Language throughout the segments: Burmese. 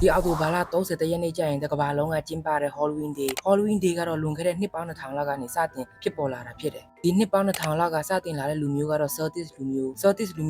ဒီအော်တိုဘာလ30ရက်နေ့ကျရင်တကဘာလုံးကကျင်းပတဲ့ Halloween Day ကတော့လွန်ခဲ့တဲ့နှစ်ပေါင်း2000လောက်ကနေစတင်ဖြစ်ပေါ်လာတာဖြစ်တယ်ဒီနှစ်ပေါင်း2000လောက်ကစတင်လာတဲ့လူမျိုးကတော့ Celtic လူ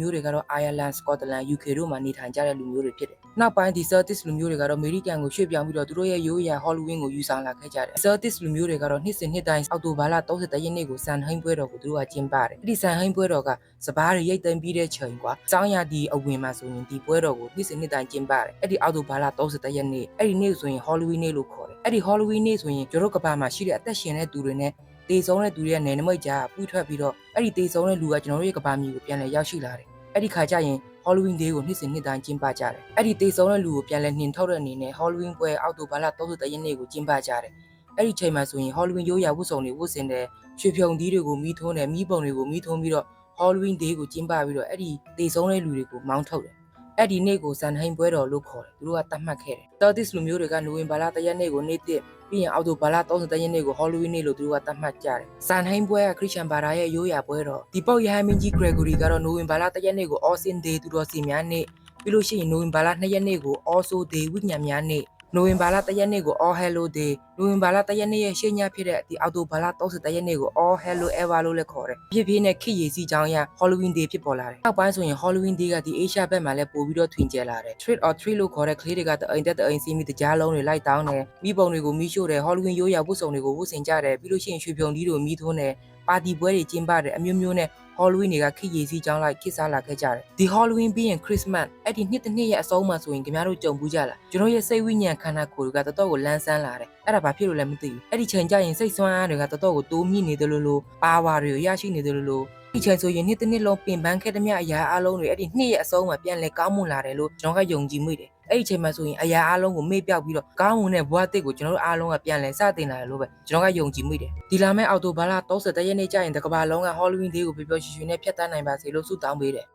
မျိုးတွေကတော့ Ireland Scotland UK တို့မှာနေထိုင်ကြတဲ့လူမျိုးတွေဖြစ်တယ်နောက်ပိုင်းဒီ Celtic လူမျိုးတွေကတော့ American ကိုရွှေ့ပြောင်းပြီးတော့သူတို့ရဲ့ရိုးရာ Halloween ကိုယူဆောင်လာခဲ့ကြတယ် Celtic လူမျိုးတွေကတော့နှစ်စဉ်နှစ်တိုင်းအော်တိုဘာလ30ရက်နေ့ကိုစံဟိန်းပွဲတော်ကိုသူတို့ကကျင်းပတယ်အဲ့ဒီစံဟိန်းပွဲတော်ကစပားတွေရိတ်သိမ်းပြီးတဲ့ချိန်ကွာစောင်းရဒီအဝင်မှာဆိုရင်ဒီပွဲတော်ကိုနှစ်စဉ်နှစ်တိုင်းကျင်းပတယ်အဲ့ဒီအော်တိုဘာလ30ရက်နေ့အဲ့ဒီနေ့ဆိုရင် Halloween နေ့လို့ခေါ်တယ်အဲ့ဒီ Halloween နေ့ဆိုရင်ကျတို့ကဘာမှာရှိတဲ့အသက်ရှင်တဲ့သူတွေနဲ့တေဆုံးတဲ့သူတွေရဲ့နယ်နိမိတ်ကြားပူးထွက်ပြီးတော့အဲ့ဒီတေဆုံးတဲ့လူကကျွန်တော်တို့ရဲ့ကဘာမြေကိုပြန်လည်ရောက်ရှိလာတယ်အဲ့ဒီခါကျရင် Halloween Day ကိုနှစ်စဉ်နှစ်တိုင်းကျင်းပကြတယ်အဲ့ဒီတေဆုံးတဲ့လူကိုပြန်လည်နှင်ထုတ်တဲ့အနေနဲ့ Halloween ပွဲအောက်တိုဘာလ30ရက်နေ့ကိုကျင်းပကြတယ်အဲ့ဒီချိန်မှာဆိုရင် Halloween ရိုးရာဝတ်စုံတွေဝတ်ဆင်တဲ့ရွှေဖြုံသီးတွေကိုမီးထွန်းတယ်မီးပုံတွေကိုမီးထွန်းပြီးတော့ Halloween Day ကိုကျင်းပပြီးတော့အဲ့ဒီတေဆုံးတဲ့လူတွေကိုမောင်းထုတ်တယ်အဲ့ဒီနေ့ကိုစံဟိန်းပွဲတော်လို့ခေါ်တယ်သူတို့ကတတ်မှတ်ခဲ့တယ် Celtic လူမျိုးတွေကနိုဝင်ဘာလ1ရက်နေ့ကိုနေ့တစ်ပြီးရင်အောက်တိုဘာလ30ရက်နေ့ကို Halloween နေ့လို့သူတို့ကတတ်မှတ်ကြတယ်စံဟိန်းပွဲကခရစ်ယာန်ဘာသာရဲ့ရိုးရာပွဲတော်ဒီပေါက်ရဟန်းမင်းကြီး Gregory ကတော့နိုဝင်ဘာလ1ရက်နေ့ကို All Saints Day သူတော်စင်များနေ့ပြီးလို့ရှိရင်နိုဝင်ဘာလ2ရက်နေ့ကို All Souls Day ဝိညာဉ်များနေ့နိုဝင်ဘာလ1ရက်နေ့ကို All Hallows Day နိုဝင်ဘာလ1ရက်နေ့ရဲ့ရှေ့ညဖြစ်တဲ့ဒီအောက်တိုဘာလ30ရက်နေ့ကို All Hallows Eve လို့လည်းခေါ်တယ်။ဖြစ်ဖြစ်နဲ့ခေတ်ရည်စည်းကြောင်းအရ Halloween Day ဖြစ်ပေါ်လာတယ်။နောက်ပိုင်းဆိုရင် Halloween Day ကဒီ Asia ဘက်မှာလည်းပို့ပြီးတော့ထွင်ကျယ်လာတယ်။ Trick or Treat လို့ခေါ်တဲ့ကလေးတွေကတအိမ်တက်တအိမ်စီးပြီးတကြားလုံးတွေလိုက်တောင်းတယ်။မိဘုံတွေကိုမီးရှို့တယ် Halloween ရိုးရာဝတ်စုံတွေကိုဝတ်ဆင်ကြတယ်ပြီးလို့ရှိရင်ရွှေဖြုံသီးတွေကိုမီးထွန်းတယ်ပါတီပွဲတွေကျင်းပတယ်အမျိုးမျိုးနဲ့ Halloween တွေကခေတ်ရည်စည်းကြောင်းလိုက်ခေတ်စားလာခဲ့ကြတယ်ဒီ Halloween ပြီးရင် Christmas အဲ့ဒီနှစ်တစ်နှစ်ရဲ့အဆုံးမှာဆိုရင်ခင်ဗျားတို့ကြုံဘူးကြလားကျွန်တော်ရဲ့စိတ်ဝိညာဉ်ခန္ဓာကိုယ်တွေကတော်တော်ကိုလန်းဆန်းလာတယ်အဲ့ဒါဘာဖြစ်လို့လဲမသိဘူးအဲ့ဒီချိန်ကျရင်စိတ်ဆွမ်းအားတွေကတော်တော်ကိုတိုးမြင့်နေတယ်လို့ပါဝါတွေကိုရရှိနေတယ်လို့ဒီချိန်ဆိုရင်နှစ်တစ်နှစ်လုံးပင်ပန်းခဲ့တဲ့မြအရာအလုံးတွေအဲ့ဒီနှစ်ရဲ့အဆုံးမှာပြန်လဲကောင်းမွန်လာတယ်လို့ကျွန်တော်ကယုံကြည်မိတယ်အဲ့ဒီချိန်မှာဆိုရင်အရာအလုံးကိုမေ့ပြောက်ပြီးတော့ကောင်းမွန်တဲ့ဘဝအသစ်ကိုကျွန်တော်တို့အားလုံးကပြန်လဲစတင်လာတယ်လို့ပဲကျွန်တော်ကယုံကြည်မိတယ်ဒီလာမယ့်အောက်တိုဘာလ30ရက်နေ့ကျရင်တကဘာလုံးက Halloween Day ကိုပျော်ပျော်ရွှင်ရွှင်နဲ့ဖြတ်သန်းနိုင်ပါစေလို့ဆုတောင်းပေးတယ်